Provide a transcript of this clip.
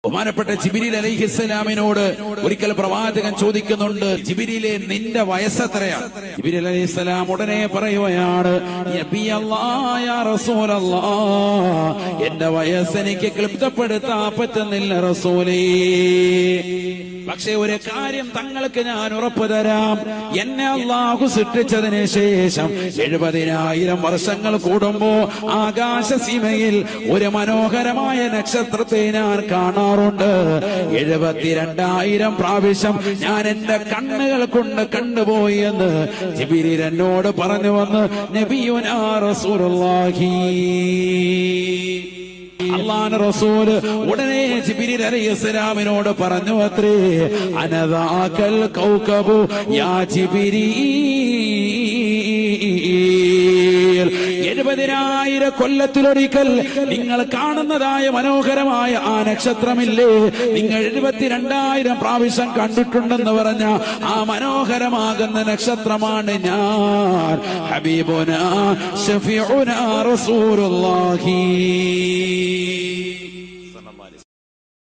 ബഹുമാനപ്പെട്ട ജിബ്രീൽ അലൈഹിസ്സലാമിനോട് ഒരിക്കൽ പ്രവാചകൻ ചോദിക്കുന്നുണ്ട്, ജിബ്രീലെ നിന്റെ വയസ്സെത്രയാണ്? ജിബ്രീൽ അലൈഹിസ്സലാം ഉടനെ പറയുകയാണ്, യാ റസൂലല്ലാഹ്, എന്റെ വയസ്സ് എനിക്ക് ക്ലിപ്തപ്പെടുത്താൻ പറ്റുന്നില്ല റസൂലേ. പക്ഷേ ഒരു കാര്യം തങ്ങൾക്ക് ഞാൻ ഉറപ്പു തരാം, എന്നെ അല്ലാഹു സൃഷ്ടിച്ചതിന് ശേഷം 70,000 വർഷങ്ങൾ കൂടുമ്പോ ആകാശസീമയിൽ ഒരു മനോഹരമായ നക്ഷത്രത്തെ ഞാൻ കാണാറുണ്ട്. 72,000 പ്രാവശ്യം ഞാൻ എന്റെ കണ്ണുകൾ കൊണ്ട് കണ്ടുപോയി എന്ന് ജിബ്രീൽ എന്നോട് പറഞ്ഞു വന്ന് നബിയുനാ റസൂലുള്ളാഹി. അല്ലാഹുവിന്റെ റസൂൽ ഉടനെ ജിബ്രീൽ അലൈഹിസ്സലാമിനോട് പറഞ്ഞു അത്രേ, അനദാകൽ കൗകബു യാ ജിബ്രീൽ, 70,000 കൊല്ലത്തിലൊരിക്കൽ നിങ്ങൾ കാണുന്നതായ മനോഹരമായ ആ നക്ഷത്രമില്ലേ, നിങ്ങൾ 72,000 പ്രാവശ്യം കണ്ടിട്ടുണ്ടെന്ന് പറഞ്ഞ ആ മനോഹരമാകുന്ന നക്ഷത്രമാണ് ഞാൻ, ഹബീബുനാ ശഫീഉനാ റസൂലുള്ളാഹി.